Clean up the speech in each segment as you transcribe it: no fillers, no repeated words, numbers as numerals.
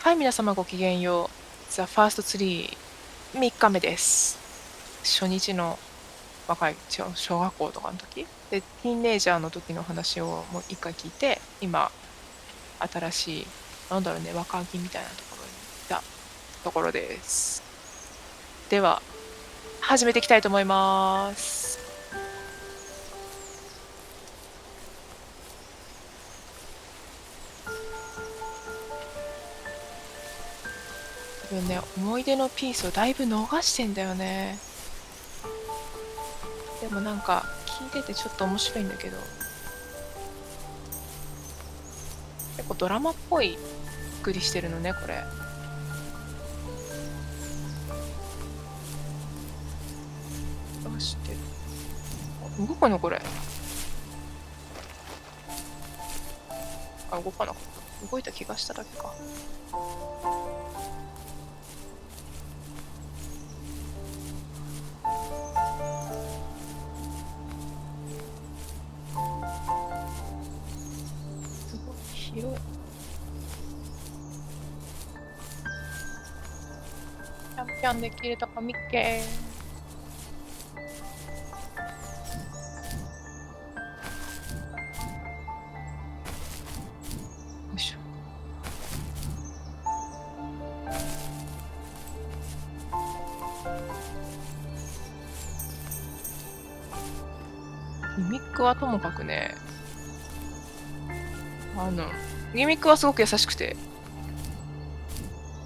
はい、皆様ごきげんよう。ザ・ファーストツリー3日目です。初日の小学校とかの時で、ティーンネイジャーの時の話をもう一回聞いて、今、新しい、なんだろうね、若木みたいなところに来たところです。では、始めていきたいと思います。多分ね、思い出のピースをだいぶ逃してんだよね。でもなんか、聞いててちょっと面白いんだけど、結構ドラマっぽい作りしてるのね、これ。どうしてる？動くのこれ。あ、動かなかった。動いた気がしただけか。すごい広い。キャンピャンできるとこ見っけー。よいしょ。ギミックはともかくね、ギミックはすごく優しくて、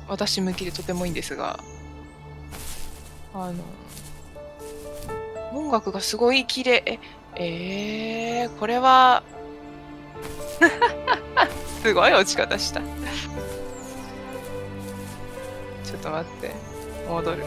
私向きでとてもいいんですが、音楽がすごい綺麗。これは、すごい落ち方した。ちょっと待って。戻る。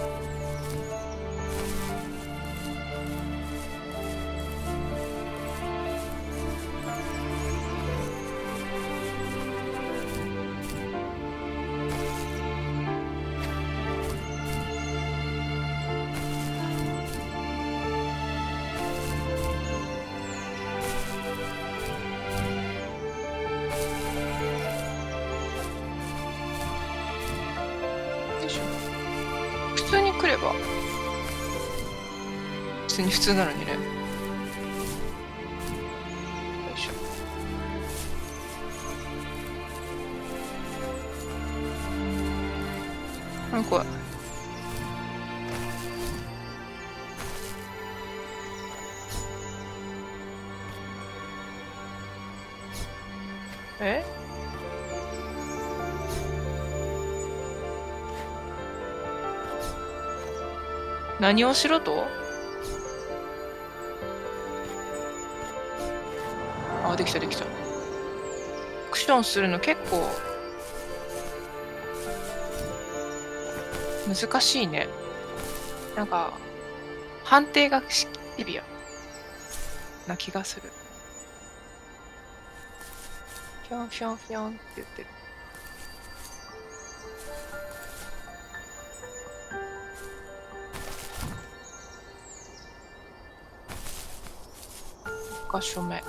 よいしょ。普通に来れば、普通に普通なのにね。よいしょ。これ。え？何をしろと？あ、できたできた。クションするの結構難しいね。なんか、判定がシビアな気がする。フィョンフィョンフィョンって言ってる。1箇所目。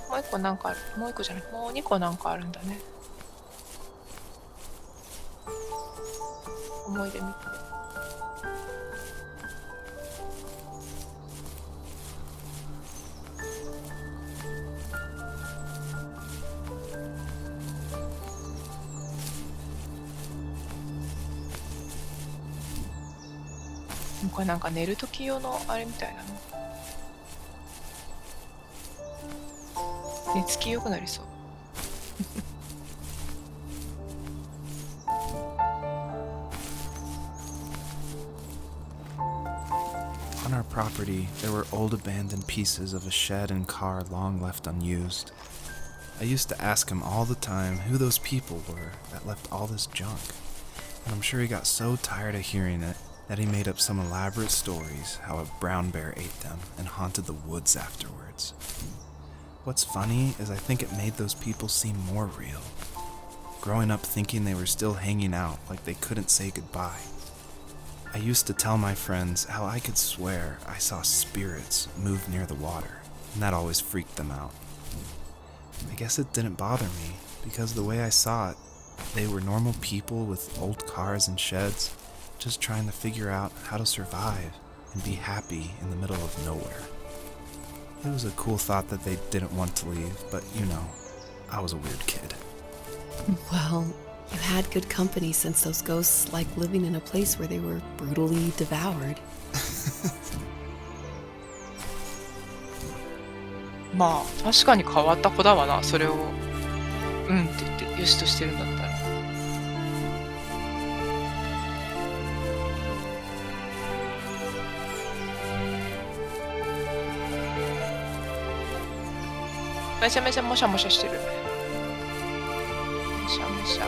もう一個なんかある。もう一個じゃない。もう2個なんかあるんだね。思い出見て。これなんか寝る時用のあれみたいなの。寝つき良くなりそう。On our property, there were old abandoned pieces of a shed and car long left unused. I used to ask him all the time who those people were that left all this junk, and I'm sure he got so tired of hearing it that he made up some elaborate stories how a brown bear ate them and haunted the woods afterwards. What's funny is I think it made those people seem more real. Growing up thinking they were still hanging out like they couldn't say goodbye. I used to tell my friends how I could swear I saw spirits move near the water, and that always freaked them out. I guess it didn't bother me, because the way I saw it, They were normal people with old cars and sheds, just trying to figure out how to survive and be happy in the middle of nowhere. It was a cool thought that they didn't want to leave, but I was a weird kid. Well, you had good company since those ghosts like living in a place where they were brutally devoured. まあ確かに変わった子だわな。それをうんって言ってよしとしてるんだったら。めちゃめちゃもしゃもしゃしてる。もしゃもしゃ。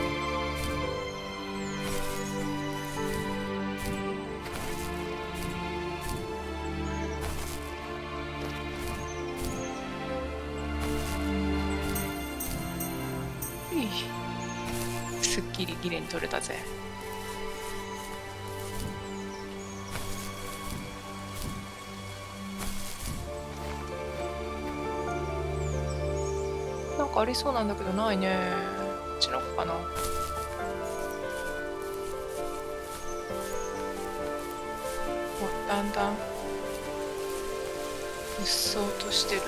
すっきりきれいに取れたぜ。なんかありそうなんだけどないね。こっちの子かな。だんだんうっそうとしてる。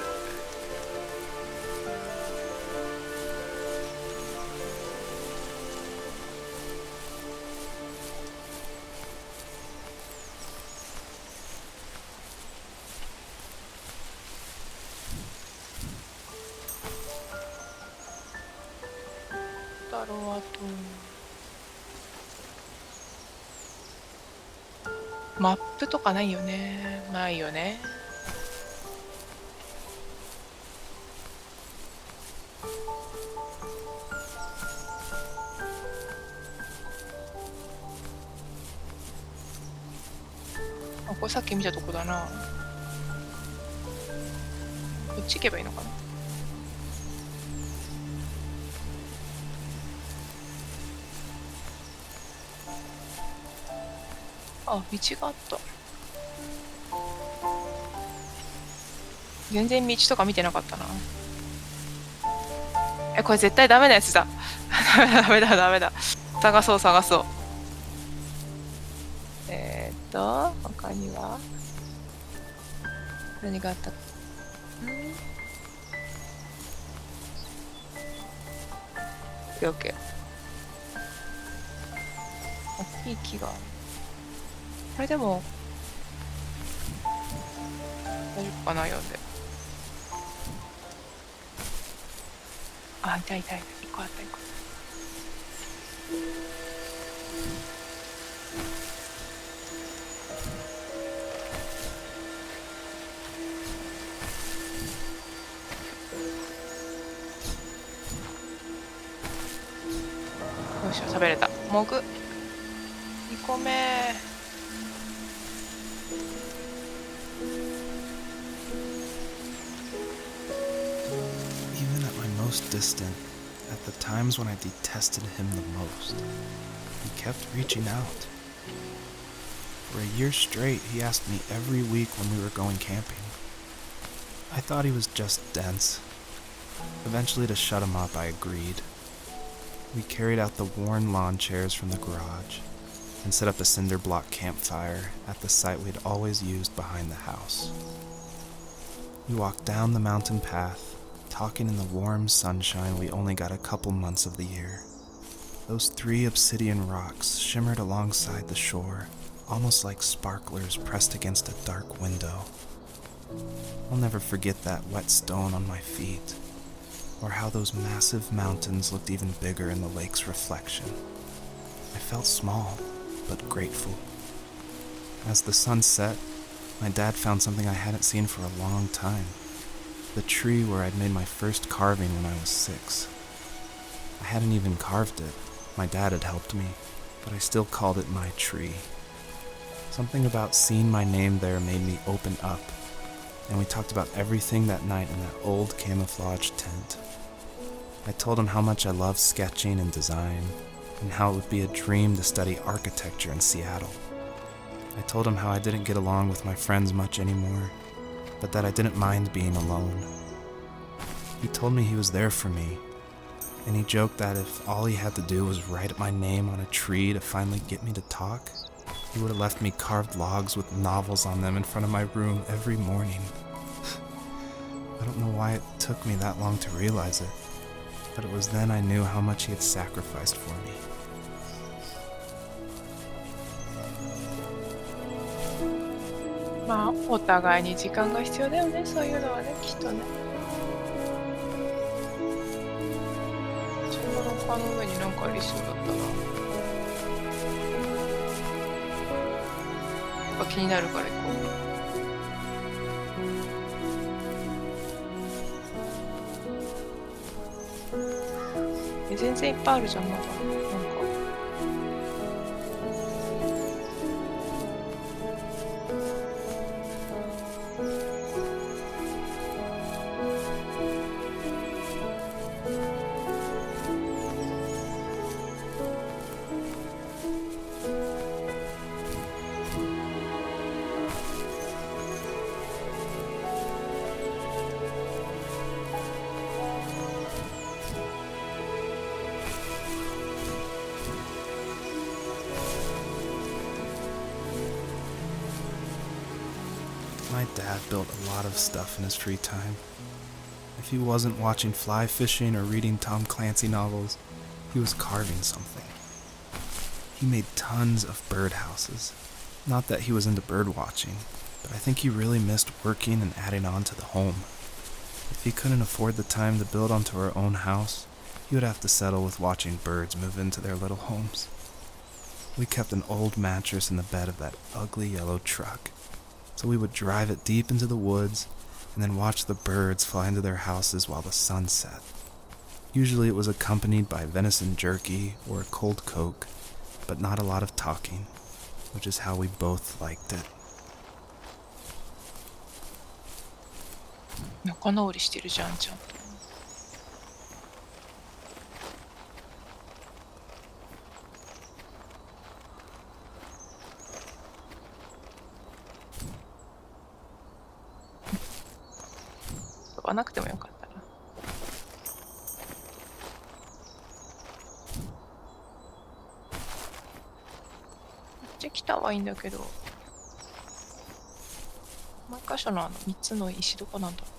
だろうあとマップとかないよね。ないよね。あ、これさっき見たとこだな。こっち行けばいいのかな。あ、道があった。全然道とか見てなかったな。これ絶対ダメなやつだ。ダメだダメだ。探そう探そう。他には何があったか。オッケー。大きい木が。これでも大丈夫かな。読んで。あ、痛い痛い。一個あった一個。よいしょ、食べれた。もぐ。2個目。Even at my most distant, at the times when I detested him the most, he kept reaching out. For a year straight, he asked me every week when we were going camping. I thought he was just dense. Eventually, to shut him up, I agreed. We carried out the worn lawn chairs from the garage and set up a cinder block campfire at the site we'd always used behind the house. We walked down the mountain path, talking in the warm sunshine we only got a couple months of the year. Those 3 obsidian rocks shimmered alongside the shore, almost like sparklers pressed against a dark window. I'll never forget that wet stone on my feet, or how those massive mountains looked even bigger in the lake's reflection. I felt small, but grateful. As the sun set, my dad found something I hadn't seen for a long time. The tree where I'd made my first carving when I was 6. I hadn't even carved it. My dad had helped me, but I still called it my tree. Something about seeing my name there made me open up, and we talked about everything that night in that old camouflage tent. I told him how much I loved sketching and design, and how it would be a dream to study architecture in Seattle. I told him how I didn't get along with my friends much anymore, but that I didn't mind being alone. He told me he was there for me, and he joked that if all he had to do was write my name on a tree to finally get me to talk, he would have left me carved logs with novels on them in front of my room every morning. I don't know why it took me that long to realize it, but it was then I knew how much he had sacrificed for me. まあお互いに時間が必要だよね、そういうのはね、きっとね。その廊下の上になんかありそうだったな。やっぱ気になるから行こう。全然いっぱいあるじゃん、まだ。なんか。My dad built a lot of stuff in his free time. If he wasn't watching fly fishing or reading Tom Clancy novels, he was carving something. He made tons of birdhouses. Not that he was into bird watching, but I think he really missed working and adding on to the home. If he couldn't afford the time to build onto our own house, he would have to settle with watching birds move into their little homes. We kept an old mattress in the bed of that ugly yellow truck, so we would drive it deep into the woods and then watch the birds fly into their houses while the sun set. Usually it was accompanied by venison jerky or a cold Coke, but not a lot of talking, which is how we both liked it. 仲直りしてるじゃん、ちゃんと。飛ばなくてもよかったな。じゃあ来たはいいんだけど、毎箇所の3つの石どこなんだろう。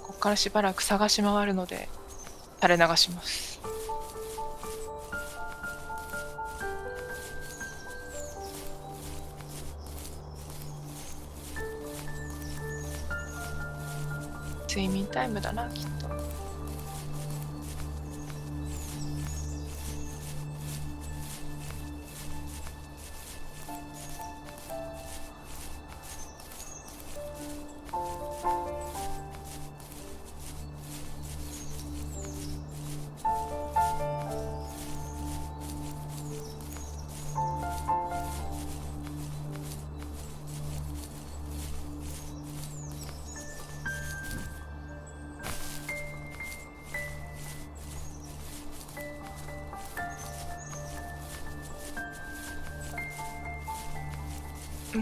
ここからしばらく探し回るので垂れ流します。睡眠タイムだな、きっと。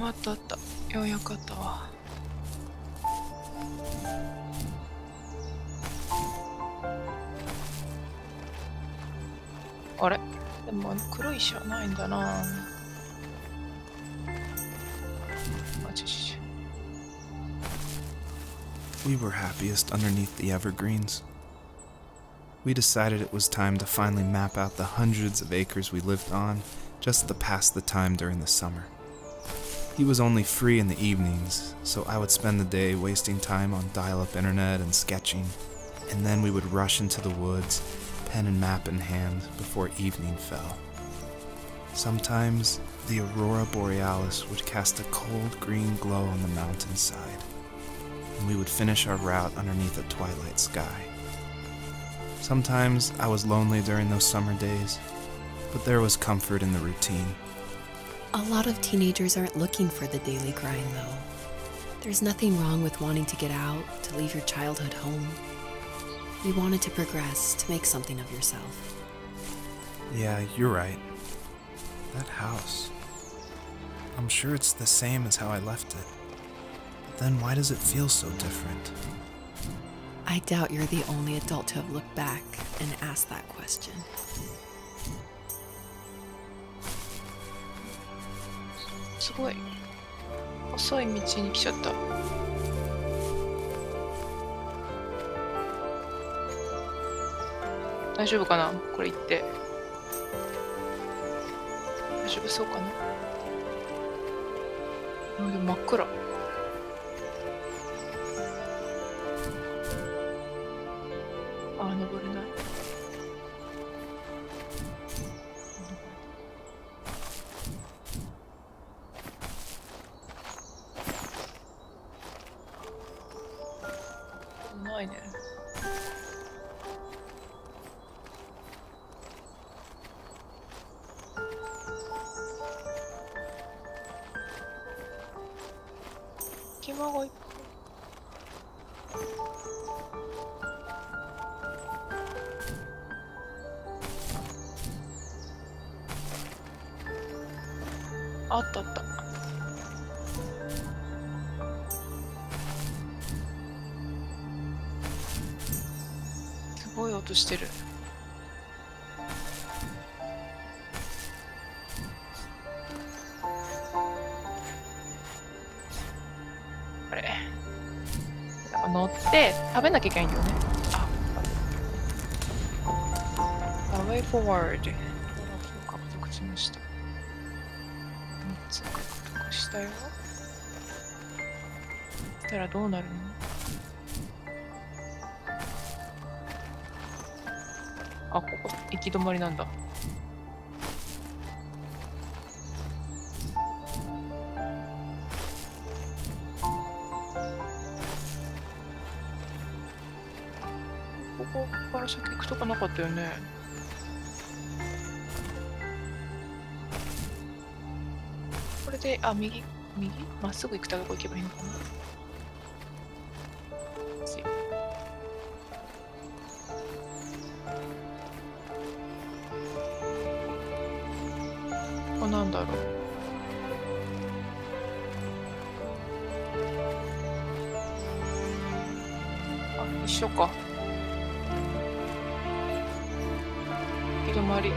あったあった。ようやくあったわ。あれでも黒い石はないんだな。あ、We were happiest underneath the evergreens. We decided it was time to finally map out the hundreds of acres we lived on just to pass the time during the summer. He was only free in the evenings, so I would spend the day wasting time on dial-up internet and sketching, and then we would rush into the woods, pen and map in hand, before evening fell. Sometimes, the aurora borealis would cast a cold green glow on the mountainside, and we would finish our route underneath a twilight sky. Sometimes I was lonely during those summer days, but there was comfort in the routine. A lot of teenagers aren't looking for the daily grind, though. There's nothing wrong with wanting to get out, to leave your childhood home. You wanted to progress, to make something of yourself. Yeah, you're right. That house. I'm sure it's the same as how I left it. But then why does it feel so different? I doubt you're the only adult to have looked back and asked that question. すごい細い道に来ちゃった。大丈夫かな、これ行って。大丈夫そうかな。あ、でも真っ暗。あ、登れない。ないね。隙間がいっぱいあったあった。すごい音してる。あれ、なんか乗って食べなきゃいけないんだよね。あ、Way forward。評価獲得しました。3つ獲得したよ。そしたらどうなるの？あ、ここ行き止まりなんだ。ここから先行くとこなかったよね。これで、あ、右まっすぐ行くとこ行けばいいのかな。ここなんだろう。あ、一緒か。行き止まり。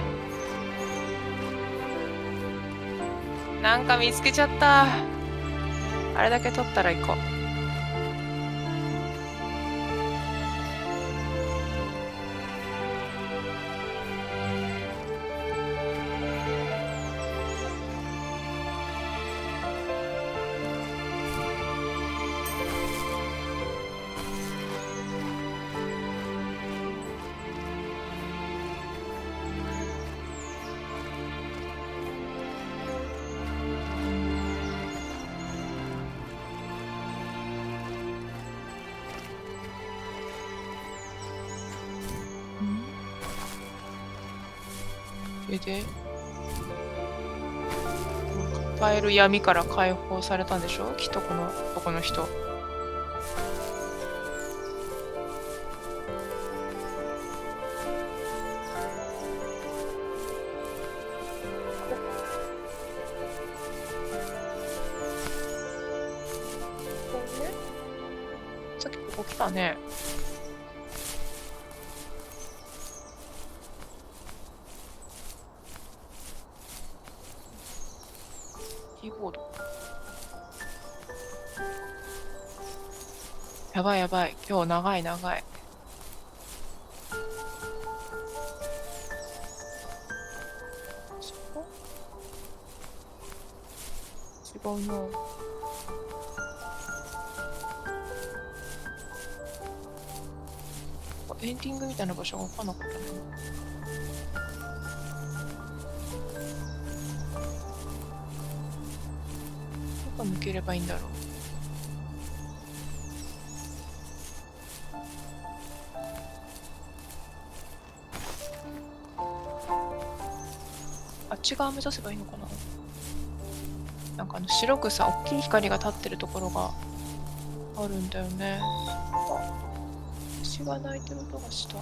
なんか見つけちゃった。あれだけ取ったら行こう。それで抱える闇から解放されたんでしょ、きっとこの男の人。さっきここ来たね。キーボード。やばいやばい。今日長い長い。そこ？違うな。エンディングみたいな場所が分かんなかったな。どこ抜ければいいんだろう。あっち側目指せばいいのかな。なんか白くさ、大きい光が立ってるところがあるんだよね。あ、虫が鳴いてる音がした。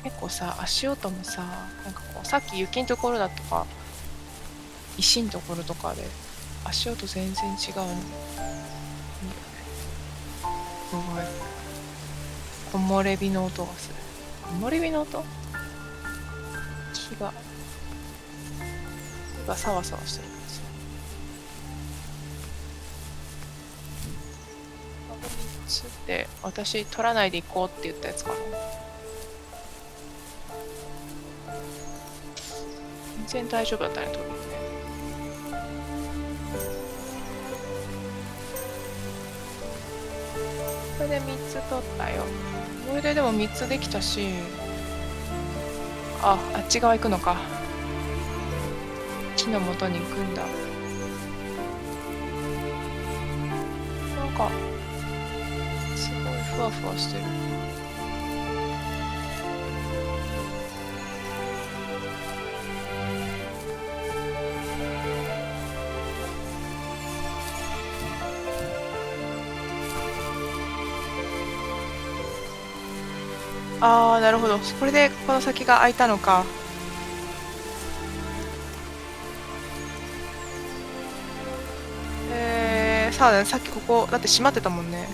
結構さ、足音もさ、なんかこう、さっき雪のところだとか、石のところとかで、足音全然違うの。いいよね。すごい。木漏れ日の音がする。木漏れ日の音？木がサワサワしてるんですよ。あの3つって私取らないで行こうって言ったやつかな。全然大丈夫だったね、取るね。これで3つ取ったよ。これででも3つできたし、あっち側行くのか。木の元に行くんだ。なんかすごいふわふわしてる。ああ、なるほど。これでこの先が開いたのか。さあ、さっきここだって閉まってたもんね。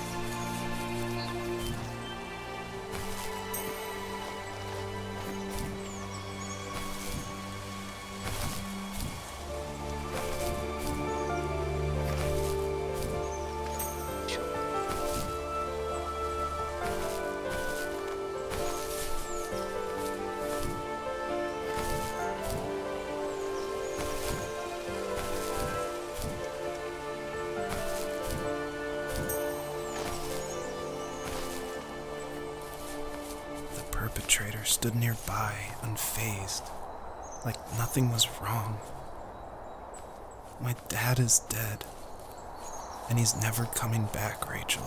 The perpetrator stood nearby, unfazed, like nothing was wrong. My dad is dead, and he's never coming back, Rachel.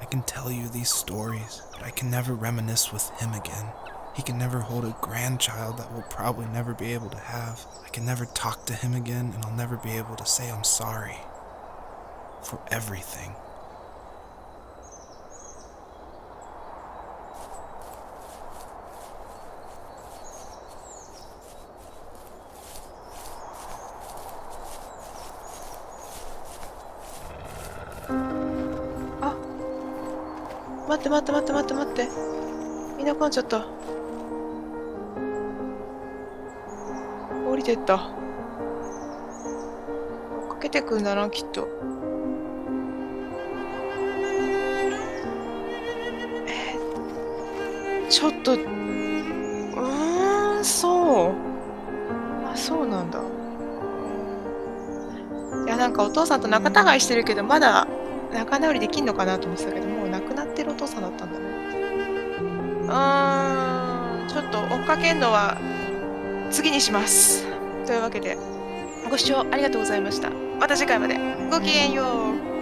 I can tell you these stories, but I can never reminisce with him again. He can never hold a grandchild that we'll probably never be able to have. I can never talk to him again, and I'll never be able to say I'm sorry for everything. Ah, 待って待って待って待って待って。いなくなっちゃった。降りてった。追っかけてくんだな、きっと。ちょっと、そう。あ、そうなんだ。いや、なんかお父さんと仲違いしてるけど、まだ仲直りできんのかなと思ってたけど、もう亡くなってるお父さんだったんだね。ちょっと追っかけんのは次にします。というわけで、ご視聴ありがとうございました。また次回まで。ごきげんよう。